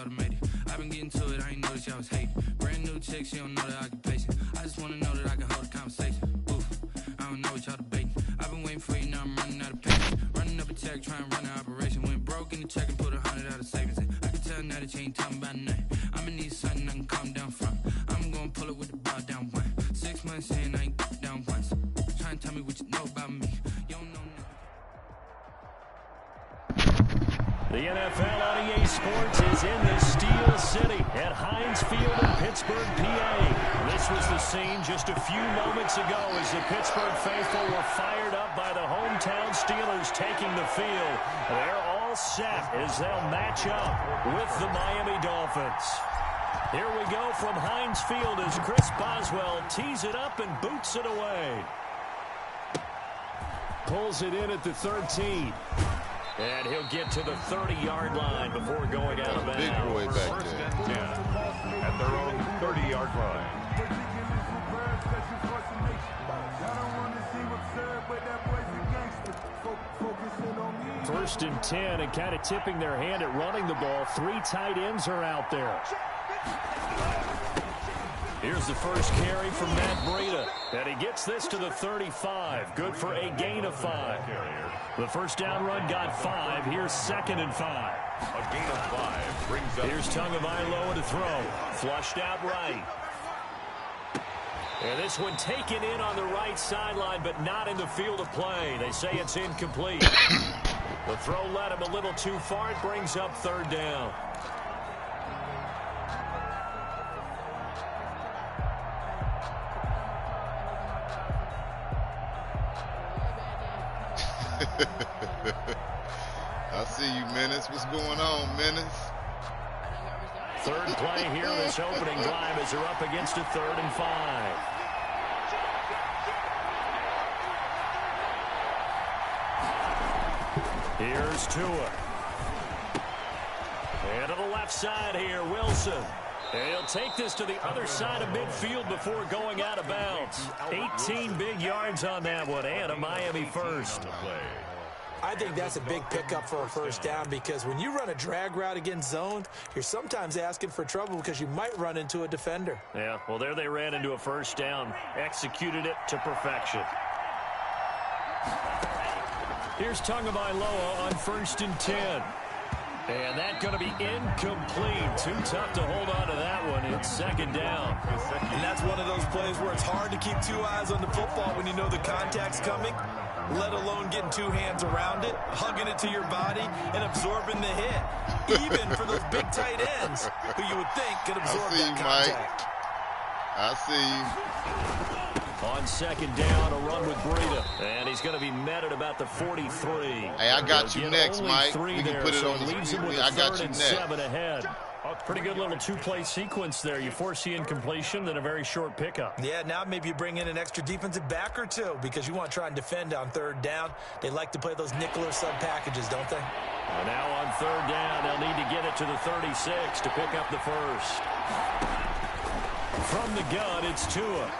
automated. I've been getting to it, I ain't noticed y'all was hating. Brand new chick, she don't know the occupation. I just wanna know that I can hold a conversation. Oof, I don't know what y'all debating. I've been waiting for you, now I'm running out of patience. Running up a check, trying to run an operation. Went broke in the check and put 100 out of savings in. I can tell now that you ain't talking about nothing. I'ma need something I can calm down from. I'm gonna pull it with the bar down one. 6 months in, I ain't down once. Try and tell me what you know about me. You don't know nothing. The NFL on EA Sports is in the Steel City at Heinz Field in Pittsburgh, PA. This was the scene just a few moments ago as the Pittsburgh faithful were fired up by the hometown Steelers taking the field. They're all set as they'll match up with the Miami Dolphins. Here we go from Heinz Field as Chris Boswell tees it up and boots it away. Pulls it in at the 13. And he'll get to the 30-yard line before going out of bounds. Big boy back First there. and 10 at their own 30-yard line. First and 10 and kind of tipping their hand at running the ball. 3 tight ends are out there. Here's the first carry from Matt Breida. And he gets this to the 35. Good for a gain of 5. The first down run got 5. Here's 2nd and 5. A gain of 5 brings up. Here's Tagovailoa to throw. Flushed out right. And this one taken in on the right sideline, but not in the field of play. They say it's incomplete. The throw led him a little too far. It brings up 3rd down. I see you, Menace. What's going on, Menace? 3rd play here this opening drive as they're up against a 3rd and 5. Here's Tua. And to the left side here, Wilson. And he'll take this to the other side of midfield before going out of bounds. 18 big yards on that one, and a Miami first. I think that's a big pickup for a first down because when you run a drag route against zone, you're sometimes asking for trouble because you might run into a defender. Yeah, well, there they ran into a first down, executed it to perfection. Here's Tagovailoa on 1st and 10. And that's going to be incomplete. Too tough to hold on to that one. It's 2nd down. And that's one of those plays where it's hard to keep 2 eyes on the football when you know the contact's coming, let alone getting 2 hands around it, hugging it to your body, and absorbing the hit. Even for those big tight ends who you would think could absorb that contact. I see you. On 2nd down, a run with Breida. And he's going to be met at about the 43. Hey, I got you next, Mike. We can put it on the screen. I got you next. 7 ahead. Pretty good little 2-play sequence there. You force the incompletion, then a very short pickup. Yeah, now maybe you bring in an extra defensive back or 2 because you want to try and defend on 3rd down. They like to play those nickel or sub packages, don't they? And now on 3rd down, they'll need to get it to the 36 to pick up the first. From the gun, it's Tua.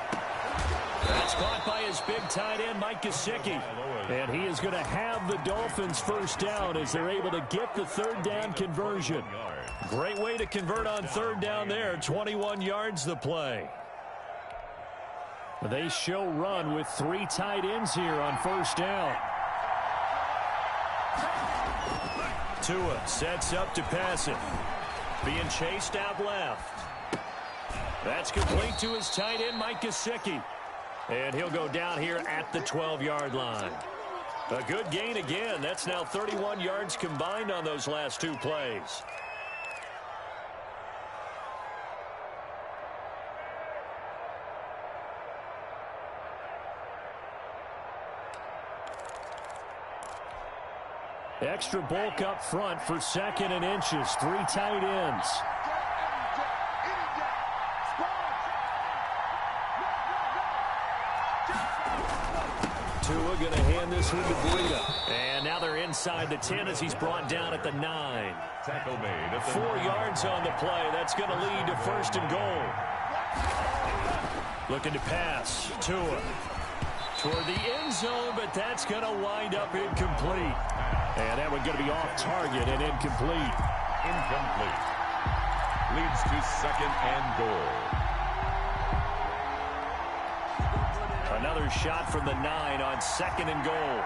That's caught by his big tight end, Mike Gesicki. And he is going to have the Dolphins first down as they're able to get the 3rd down conversion. Great way to convert on 3rd down there. 21 yards the play. They show run with 3 tight ends here on 1st down. Tua sets up to pass it. Being chased out left. That's complete to his tight end, Mike Gesicki. And he'll go down here at the 12-yard line. A good gain again. That's now 31 yards combined on those last 2 plays. Extra bulk up front for 2nd and inches. 3 tight ends. Tua going to hand this one to Breida. And now they're inside the 10 as he's brought down at the 9. Tackle made. 4 yards on the play. That's going to lead to 1st and goal. Looking to pass. Tua toward the end zone, but that's going to wind up incomplete. And that one going to be off target and incomplete. Incomplete. leads to 2nd and goal. Another shot from the 9 on 2nd and goal.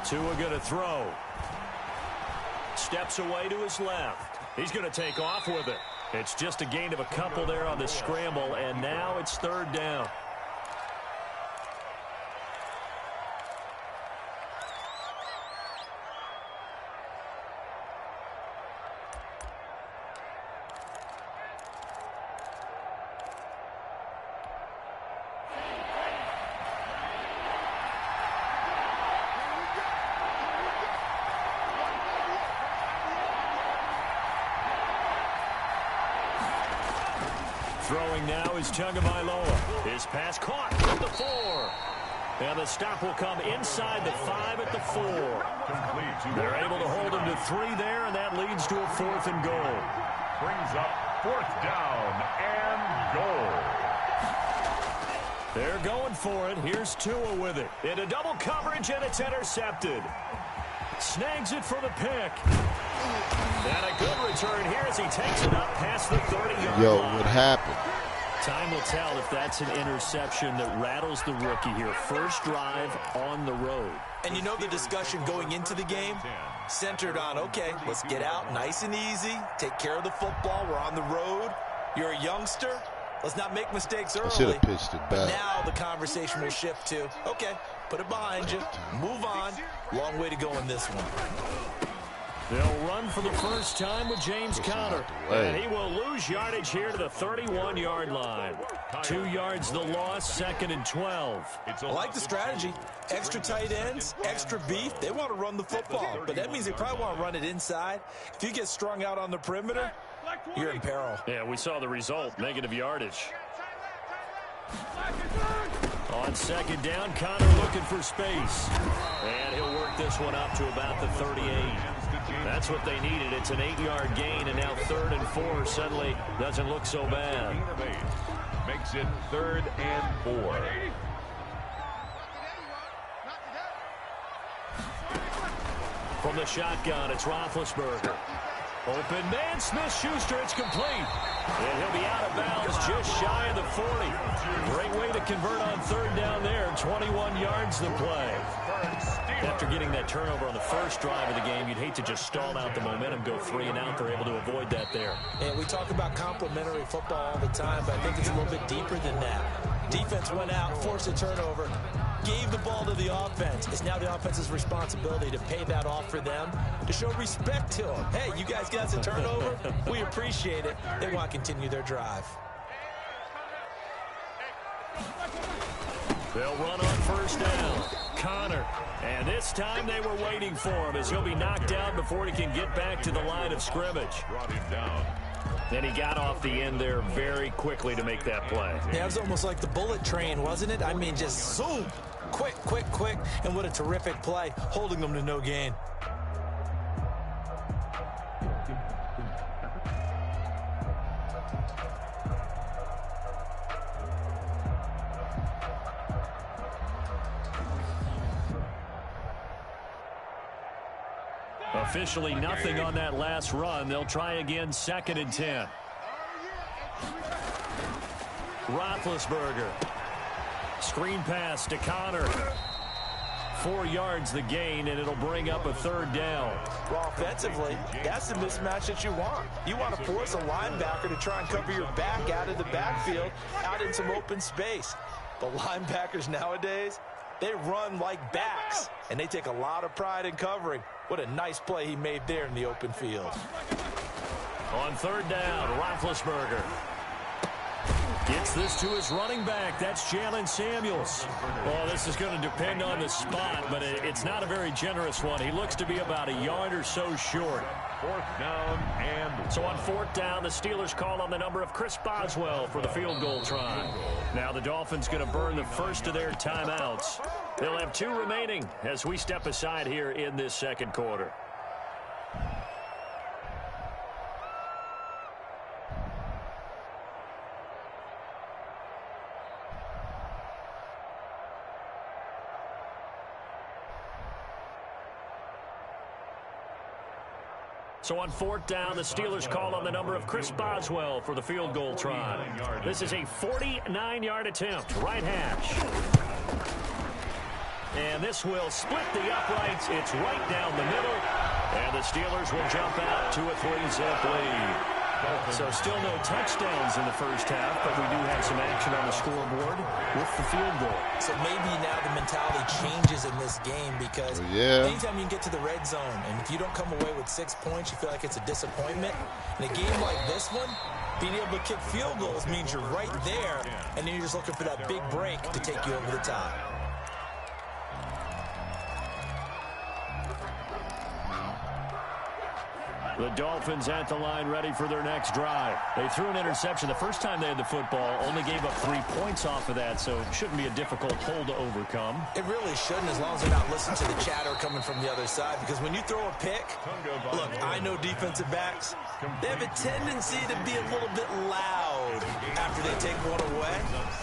Tua going to throw. Steps away to his left. He's going to take off with it. It's just a gain of a couple there on the scramble, and now it's 3rd down. Throwing now is Tagovailoa. His pass caught at the 4. And the stop will come inside the 5 at the 4. They're able to hold him to 3 there, and that leads to a 4th and goal. Brings up 4th down and goal. They're going for it. Here's Tua with it. Into double coverage, and it's intercepted. Snags it for the pick. And a good return here as he takes it up past the 30-yard line. What happened? Time will tell if that's an interception that rattles the rookie here. First drive on the road. And you know the discussion going into the game centered on, okay, let's get out nice and easy, take care of the football, we're on the road, you're a youngster, let's not make mistakes early. Should have pitched it back. Now the conversation will shift to, okay, put it behind you, move on, long way to go in this one. They'll run for the first time with James Conner. And he will lose yardage here to the 31-yard line. 2 yards the loss, 2nd and 12. I like the strategy. Extra tight ends, extra beef. They want to run the football, but that means they probably want to run it inside. If you get strung out on the perimeter, you're in peril. Yeah, we saw the result, negative yardage. On 2nd down, Conner looking for space. And he'll work this one up to about the 38. That's what they needed. It's an 8-yard gain, and now 3rd and 4 suddenly doesn't look so bad. Makes it 3rd and 4. From the shotgun, it's Roethlisberger. Open man, Smith-Schuster, it's complete. And he'll be out of bounds just shy of the 40. Great way to convert on 3rd down there. 21 yards the play. After getting that turnover on the first drive of the game, you'd hate to just stall out the momentum, go 3 and out. They're able to avoid that there. And we talk about complementary football all the time, but I think it's a little bit deeper than that. Defense went out, forced a turnover, gave the ball to the offense. It's now the offense's responsibility to pay that off for them, to show respect to them. Hey, you guys got a turnover? We appreciate it. They want to continue their drive. They'll run on 1st down. Conner. And this time they were waiting for him as he'll be knocked down before he can get back to the line of scrimmage. Brought him down. Then he got off the end there very quickly to make that play. Yeah, it was almost like the bullet train, wasn't it? I mean, just zoom. Quick, quick, quick. And what a terrific play, holding them to no gain. Officially nothing on that last run. They'll try again, 2nd and 10. Roethlisberger. Screen pass to Conner. 4 yards the gain, and it'll bring up a 3rd down. Well, offensively, that's the mismatch that you want. You want to force a linebacker to try and cover your back out of the backfield, out in some open space. The linebackers nowadays, they run like backs, and they take a lot of pride in covering. What a nice play he made there in the open field. On 3rd down, Roethlisberger gets this to his running back. That's Jalen Samuels. Well, this is going to depend on the spot, but it's not a very generous one. He looks to be about a yard or so short. 4th down and... So on 4th down, the Steelers call on the number of Chris Boswell for the field goal try. Now the Dolphins going to burn the first of their timeouts. They'll have 2 remaining as we step aside here in this 2nd quarter. So on 4th down, the Steelers call on the number of Chris Boswell for the field goal try. This is a 49-yard attempt, right hash. And this will split the uprights. It's right down the middle. And the Steelers will jump out to a 3-zip lead. So still no touchdowns in the first half, but we do have some action on the scoreboard with the field goal. So maybe now the mentality changes in this game because anytime you can get to the red zone, and if you don't come away with 6 points, you feel like it's a disappointment. In a game like this one, being able to kick field goals means you're right there, and then you're just looking for that big break to take you over the top. The Dolphins at the line ready for their next drive. They threw an interception the first time they had the football, only gave up 3 points off of that, so it shouldn't be a difficult hole to overcome. It really shouldn't, as long as they're not listening to the chatter coming from the other side, because when you throw a pick, look, I know defensive backs, they have a tendency to be a little bit loud after they take one away,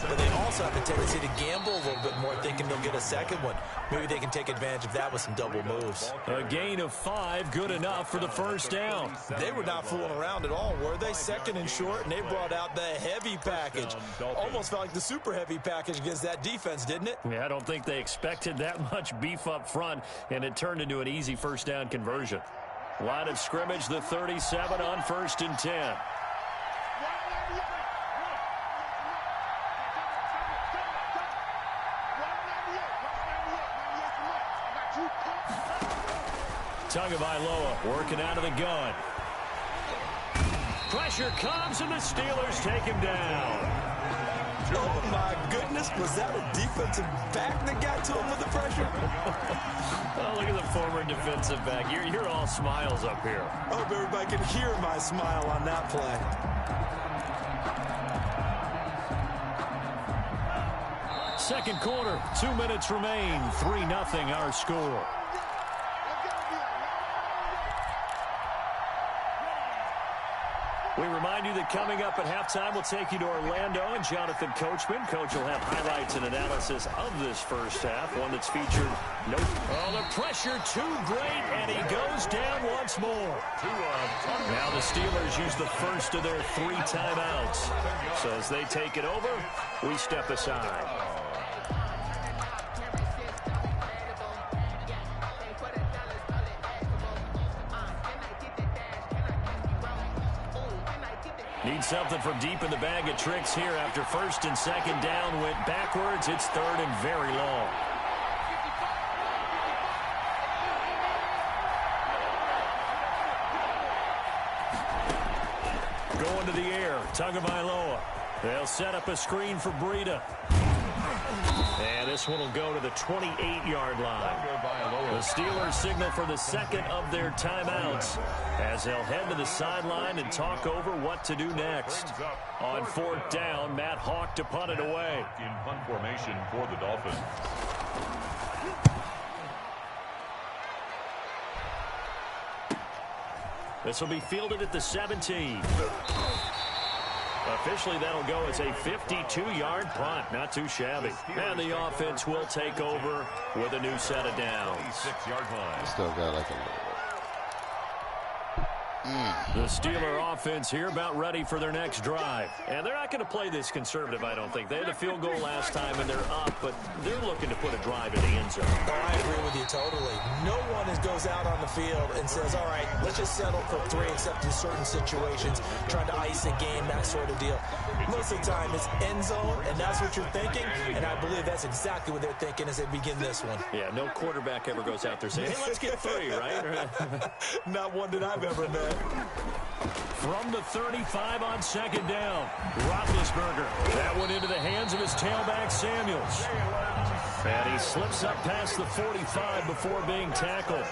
but they also have a tendency to gamble a little bit more, thinking they'll get a second one. Maybe they can take advantage of that with some double moves. A gain of 5, good enough for the first down. They were not fooling around at all, were they? 2nd and short, and they brought out the heavy package. Almost felt like the super heavy package against that defense, didn't it? Yeah, I don't think they expected that much beef up front, and it turned into an easy first down conversion. Line of scrimmage, the 37 on 1st and 10. Tagovailoa working out of the gun. Pressure comes, and the Steelers take him down. Oh, my goodness. Was that a defensive back that got to him with the pressure? Oh, look at the former defensive back. You're all smiles up here. I hope everybody can hear my smile on that play. Second quarter, 2 minutes remain. 3-0 our score. We remind you that coming up at halftime, we'll take you to Orlando and Jonathan Coachman. Coach will have highlights and analysis of this first half, one that's featured. Oh, the pressure too great, and he goes down once more. Now the Steelers use the first of their 3 timeouts. So as they take it over, we step aside. Need something from deep in the bag of tricks here after 1st and 2nd down went backwards. It's 3rd and very long. Going to the air, Tagovailoa. They'll set up a screen for Breida. And this one will go to the 28-yard line. The Steelers signal for the 2nd of their timeouts as they'll head to the sideline and talk over what to do next. On 4th down, Matt Hawk to punt it away. In punt formation for the Dolphins. This will be fielded at the 17. Officially, that'll go as a 52-yard punt. Not too shabby. And the offense will take over with a new set of downs. Still got like a little bit. The Steeler offense here about ready for their next drive. And they're not going to play this conservative, I don't think. They had a field goal last time, and they're up, but they're looking to put a drive in the end zone. Oh, I agree with you totally. No one goes out on the field and says, all right, let's just settle for 3 except in certain situations, trying to ice a game, that sort of deal. Most of the time, it's end zone, and that's what you're thinking, and I believe that's exactly what they're thinking as they begin this one. Yeah, no quarterback ever goes out there saying, hey, let's get 3, right? Not one that I've ever met. From the 35 on 2nd down, Roethlisberger. That one into the hands of his tailback, Samuels. And he slips up past the 45 before being tackled.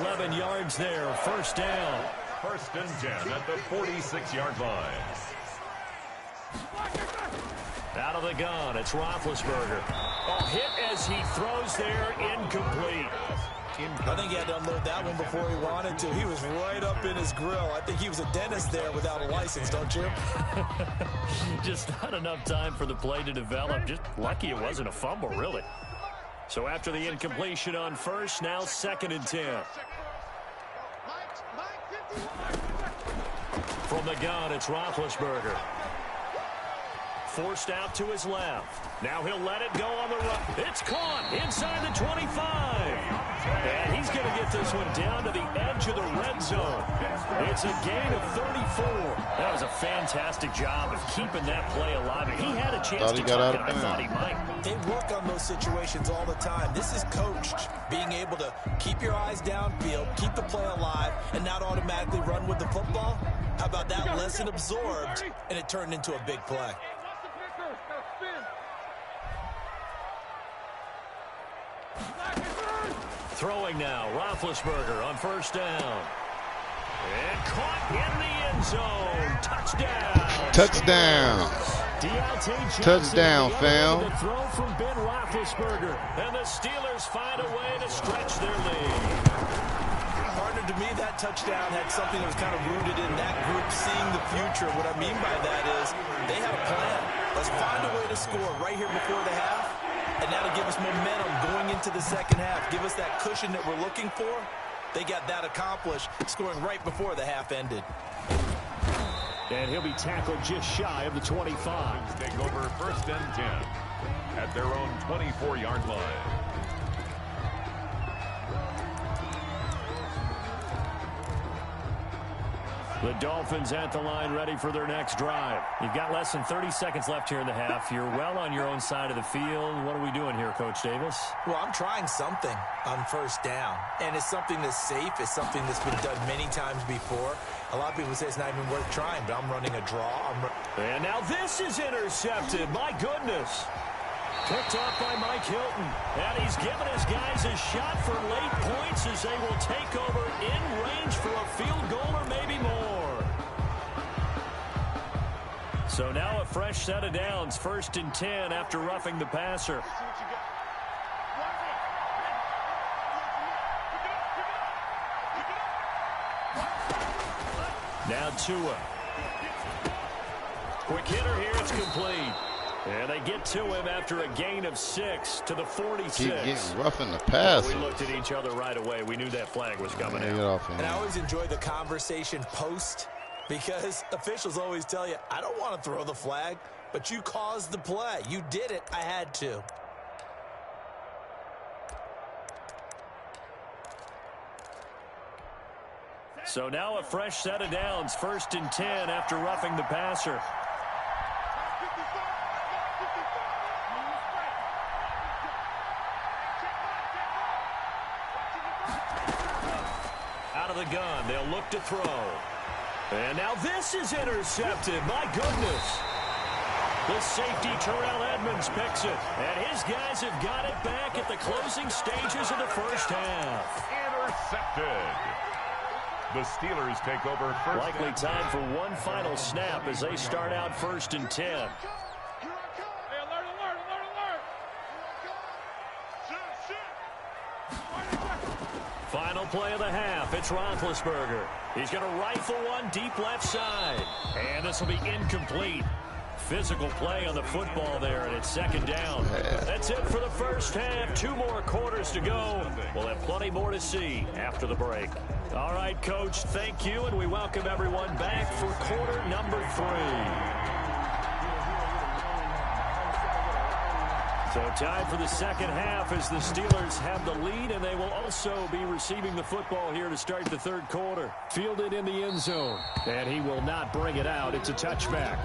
11 yards there, 1st down. 1st and 10 at the 46-yard line. Out of the gun, it's Roethlisberger. Oh, hit as he throws there, incomplete. I think he had to unload that one before he wanted to. He was right up in his grill. I think he was a dentist there without a license, don't you? Just not enough time for the play to develop. Just lucky it wasn't a fumble, really. So after the incompletion on 1st, now 2nd and 10. From the gun, it's Roethlisberger. Forced out to his left. Now he'll let it go on the run. It's caught inside the 25. And he's going to get this one down to the edge of the red zone. It's a gain of 34. That was a fantastic job of keeping that play alive. He had a chance to tuck it. I thought he might. They work on those situations all the time. This is coached, being able to keep your eyes downfield, keep the play alive, and not automatically run with the football. How about that lesson absorbed, and it turned into a big play. Throwing now, Roethlisberger on first down. And caught in the end zone. Touchdown. Touchdown. Touchdown, fam. The throw from Ben Roethlisberger. And the Steelers find a way to stretch their lead. Partner, to me, that touchdown had something that was kind of rooted in that group seeing the future. What I mean by that is they had a plan. Let's find a way to score right here before the half. And that'll give us momentum going into the second half. Give us that cushion that we're looking for. They got that accomplished, scoring right before the half ended. And he'll be tackled just shy of the 25. Take over first and 10 at their own 24-yard line. The Dolphins at the line, ready for their next drive. You've got less than 30 seconds left here in the half. You're well on your own side of the field. What are we doing here, Coach Davis? Well, I'm trying something on first down. And it's something that's safe. It's something that's been done many times before. A lot of people say it's not even worth trying, but I'm running a draw. And now this is intercepted. My goodness. Picked off by Mike Hilton. And he's given his guys a shot for late points as they will take over in range for a field goal or maybe more. So now a fresh set of downs. First and 10 after roughing the passer. Now Tua. Quick hitter here. It's complete. And they get to him after a gain of 6 to the 46. Keep getting rough in the pass. We looked at each other right away. We knew that flag was coming out. And I always enjoy the conversation post because officials always tell you, I don't want to throw the flag, but you caused the play. You did it. I had to. So now a fresh set of downs. First and 10 after roughing the passer. Out of the gun, they'll look to throw. And now this is intercepted. My goodness. The safety, Terrell Edmonds, picks it. And his guys have got it back at the closing stages of the first half. Intercepted. The Steelers take over first. Likely time for one final snap as they start out first and 10. Final play of the half. It's Roethlisberger. He's going to rifle one deep left side. And this will be incomplete. Physical play on the football there, and it's second down. That's it for the first half. 2 more quarters to go. We'll have plenty more to see after the break. All right, Coach, thank you, and we welcome everyone back for quarter number 3. So time for the second half as the Steelers have the lead, and they will also be receiving the football here to start the third quarter. Fielded in the end zone, and he will not bring it out. It's a touchback.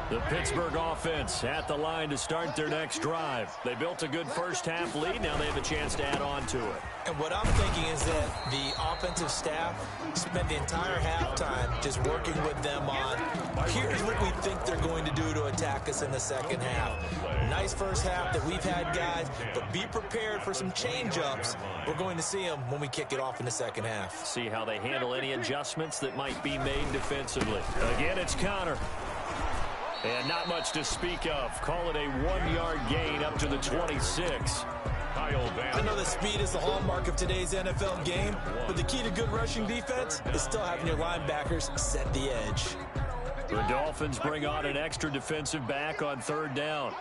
The Pittsburgh offense at the line to start their next drive. They built a good first half lead. Now they have a chance to add on to it. And what I'm thinking is that the offensive staff spent the entire halftime just working with them on, here's what we think they're going to do to attack us in the second half. Nice first half that we've had, guys, but be prepared for some change-ups. We're going to see them when we kick it off in the second half. See how they handle any adjustments that might be made defensively. Again, it's Connor. And not much to speak of. Call it a 1-yard gain up to the 26. I know that speed is the hallmark of today's NFL game, but the key to good rushing defense is still having your linebackers set the edge. The Dolphins bring on an extra defensive back on third down.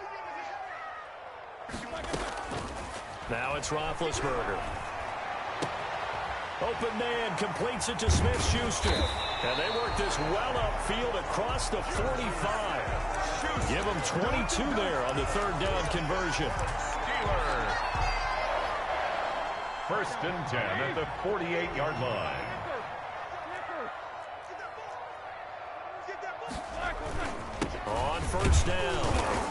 Now it's Roethlisberger. Open man completes it to Smith-Schuster. And they work this well upfield across the 45. Give them 22 there on the third down conversion. Steelers. 1st and 10 at the 48-yard line. On 1st down,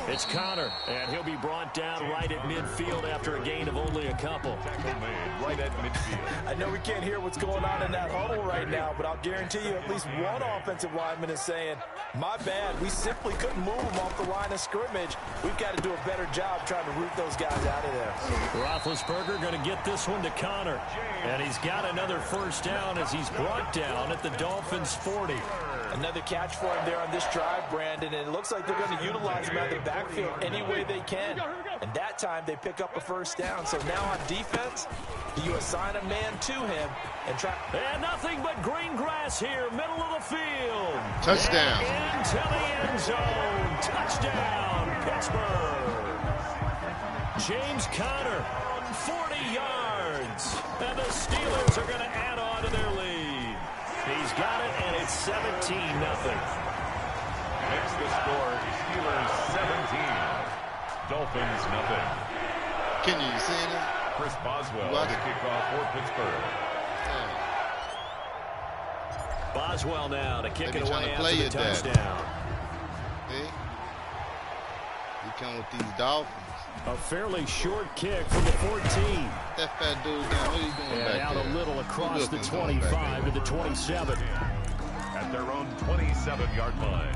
it's Connor, and he'll be brought down right at midfield after a gain of only a couple. Tackle made right at midfield. I know we can't hear what's going on in that huddle right now, but I'll guarantee you at least one offensive lineman is saying, my bad, we simply couldn't move them off the line of scrimmage. We've got to do a better job trying to root those guys out of there. Roethlisberger going to get this one to Connor, and he's got another 1st down as he's brought down at the Dolphins' 40. Another catch for him there on this drive, Brandon, and it looks like they're going to utilize him out of the backfield any way they can. And that time they pick up a 1st down. So now on defense, you assign a man to him and try. And nothing but green grass here, middle of the field. Touchdown. And into the end zone. Touchdown, Pittsburgh. James Conner, 40 yards. And the Steelers are going to add on to their lead. He's got it, and it's 17-0. Makes the score Steelers 17. Dolphins nothing. Can you see it? Chris Boswell to kick off for Pittsburgh. Boswell now to kick it away play after the touchdown. See? You come with these Dolphins. A fairly short kick from the 14. That fat dude down, what are you doing back out there? a little across the 25 to the 27. At their own 27-yard line.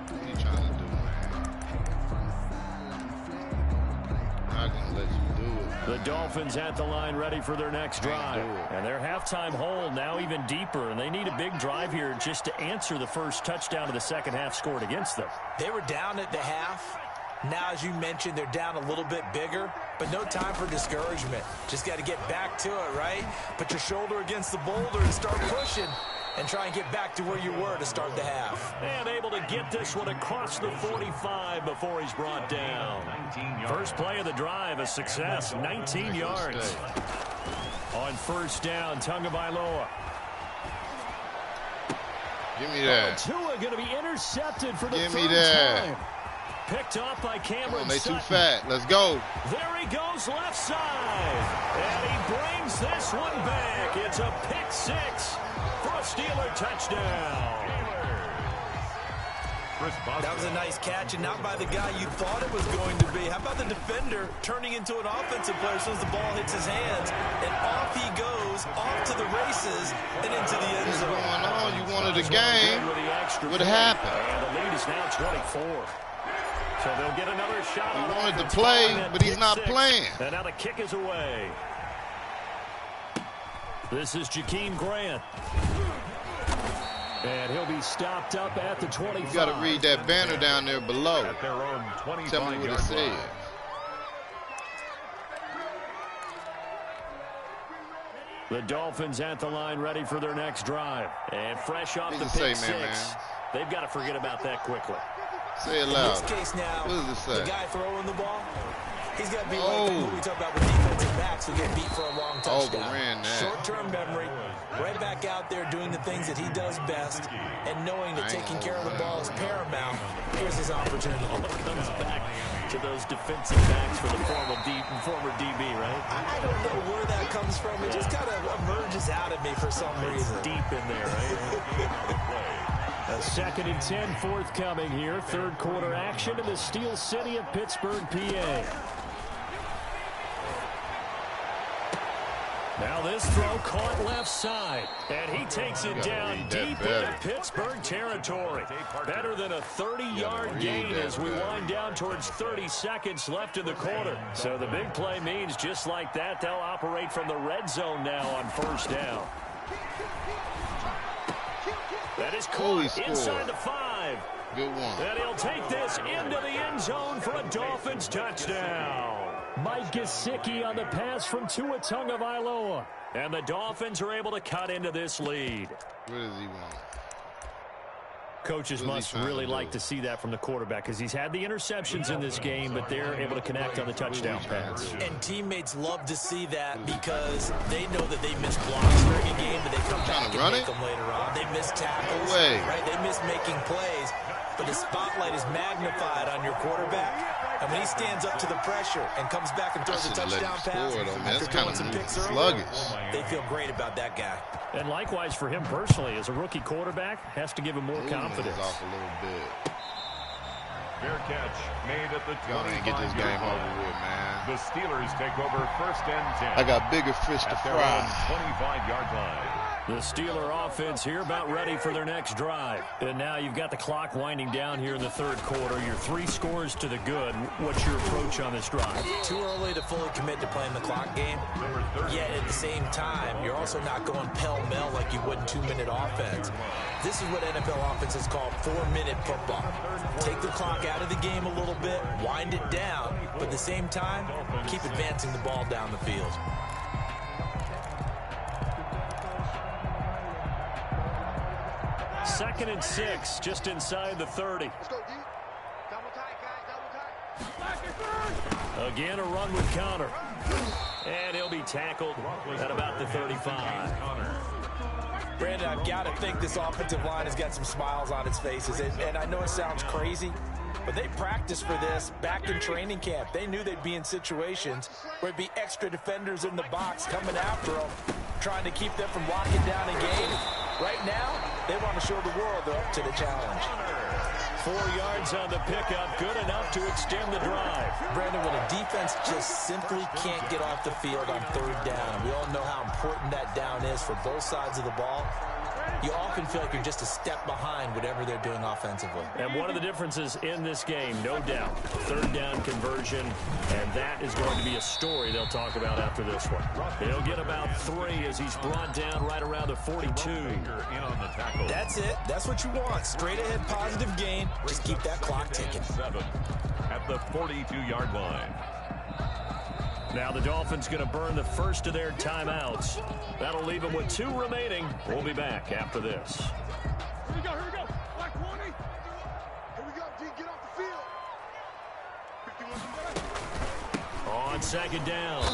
What are you trying to do, man? I'm not going to let you do it. The Dolphins at the line ready for their next drive. And their halftime hole now even deeper, and they need a big drive here just to answer the first touchdown of the second half scored against them. They were down at the half. Now, as you mentioned, they're down a little bit bigger, but no time for discouragement. Just got to get back to it, right? Put your shoulder against the boulder and start pushing and try and get back to where you were to start the half. And able to get this one across the 45 before he's brought down. First play of the drive, a success, 19 yards. On 1st down, Tagovailoa. Give me that. Tua going to be intercepted for the Give me third that. time. Picked off by Cameron They Sutton. too fat. Let's go. There he goes left side. And he brings this one back. It's a pick 6 for a Steeler touchdown. That was a nice catch, and not by the guy you thought it was going to be. How about the defender turning into an offensive player as soon as the ball hits his hands, and off he goes, off to the races, and into the end zone. What's going on? You wanted a game. What happened? And the lead is now 24. So they'll get another shot. He wanted to play, but he's not playing. And now the kick is away. This is Jakeem Grant. And he'll be stopped up at the 25. You got to read that banner down there below. At their own 25 Tell me what it says. The Dolphins at the line ready for their next drive. And fresh off the pick 6. They've got to forget about that quickly. Say it loud. In this case now, what does it say? The guy throwing the ball, he's got to be like who we talk about with defensive backs who get beat for a long touchdown. Short-term memory, right back out there doing the things that he does best, and knowing that taking care of the ball is paramount. Here's his opportunity. All comes back to those defensive backs for the former DB, right? I don't know where that comes from. It just kind of emerges out of me for some reason. Deep in there, right? A 2nd and 10 forthcoming here. Third quarter action in the Steel City of Pittsburgh, PA. Now this throw caught left side. And he takes it down deep into Pittsburgh territory. Better than a 30-yard gain as we wind down towards 30 seconds left in the quarter. So the big play means just like that, they'll operate from the red zone now on 1st down. That is caught inside the 5. Good one. And he'll take this into the end zone for a Dolphins touchdown. Mike Gesicki on the pass from Tua Tagovailoa. And the Dolphins are able to cut into this lead. What does he want? Coaches must really like to see that from the quarterback because he's had the interceptions in this game, but they're able to connect on the touchdown pass. And teammates love to see that because they know that they miss blocks during a game, but they come back and make them later on. They miss tackles, right? They miss making plays, but the spotlight is magnified on your quarterback. And when he stands up to the pressure and comes back and throws a touchdown pass after throwing some picks earlier, they feel great about that guy. And likewise for him personally, as a rookie quarterback, has to give him more confidence. Off a little bit. Fair catch made at the 25-yard get this game line. over with, man. The Steelers take over 1st and 10. I got bigger fish to fry. 25-yard line. The Steeler offense here about ready for their next drive. And now you've got the clock winding down here in the third quarter. You're 3 scores to the good. What's your approach on this drive? Too early to fully commit to playing the clock game. Yet at the same time, you're also not going pell-mell like you would in 2-minute offense. This is what NFL offenses call 4-minute football. Take the clock out of the game a little bit, wind it down, but at the same time, keep advancing the ball down the field. Second and 6, just inside the 30. Again, a run with Connor. And he'll be tackled at about the 35. Brandon, I've got to think this offensive line has got some smiles on its faces. And I know it sounds crazy, but they practiced for this back in training camp. They knew they'd be in situations where there'd be extra defenders in the box coming after them, trying to keep them from locking down a game. Right now, they want to show the world they're up to the challenge. 4 yards on the pickup, good enough to extend the drive. Brandon, when a defense just simply can't get off the field on 3rd down, and we all know how important that down is for both sides of the ball, you often feel like you're just a step behind whatever they're doing offensively. And one of the differences in this game, no doubt, 3rd down conversion, and that is going to be a story they'll talk about after this one. He'll get about 3 as he's brought down right around the 42. That's it. That's what you want. Straight ahead positive gain. Just keep that clock ticking. 7 at the 42-yard line. Now the Dolphins going to burn the first of their timeouts. That'll leave them with 2 remaining. We'll be back after this. Here we go, Black 20. Here we go, D, get off the field. 51. On 2nd down,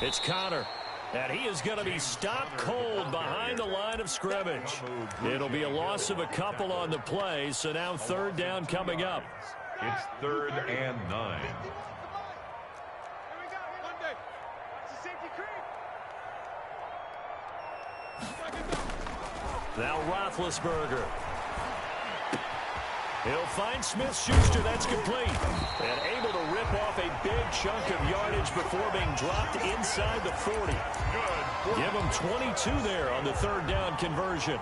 it's Connor. And he is going to be stopped cold behind the line of scrimmage. It'll be a loss of a couple on the play, so now 3rd down coming up. It's 3rd and 9. Now Roethlisberger. He'll find Smith-Schuster. That's complete. And able to rip off a big chunk of yardage before being dropped inside the 40. Give him 22 there on the 3rd down conversion.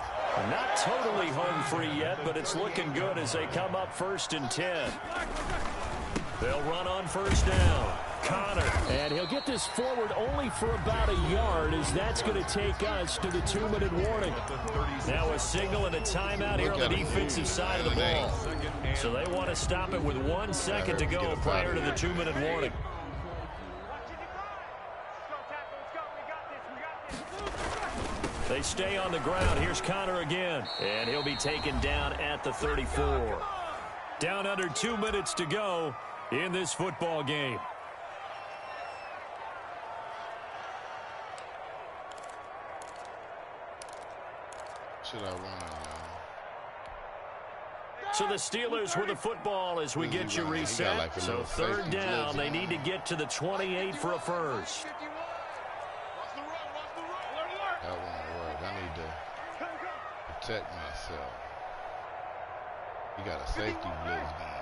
Not totally home free yet, but it's looking good as they come up 1st and 10. They'll run on 1st down. Connor, and he'll get this forward only for about a yard, as that's going to take us to the 2-minute warning. Now a signal and a timeout here on the defensive side of the ball. So they want to stop it with 1 second to go prior to the 2-minute warning. They stay on the ground. Here's Connor again, and he'll be taken down at the 34. Down under 2 minutes to go in this football game. Should I run? So the Steelers with the football as we get you reset. So 3rd down, they need to get to the 28 for a first. That won't work. I need to protect myself. You got a safety blitz going.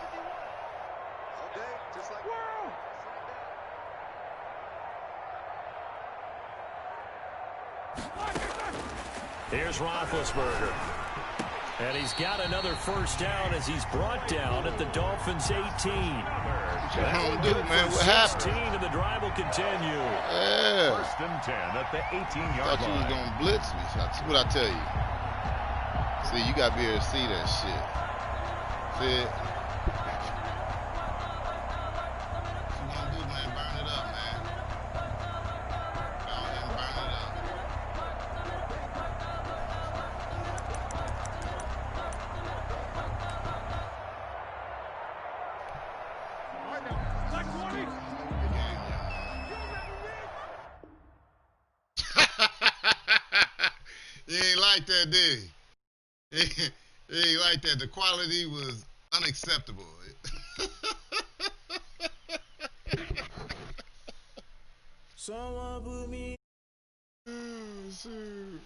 Here's Roethlisberger. And he's got another 1st down as he's brought down at the Dolphins' 18. What do, man? What happened? And the drive will continue. Yeah. 1st and 10 at the 18-yard Thought you was going to blitz me. That's what I tell you. See, you got to be able to see that shit. See it? What you going to do, man? Burn it up, man. Go ahead and burn it up. He ain't like that, did he? He ain't like that. The quality was unacceptable. Someone put me. Oh, shoot.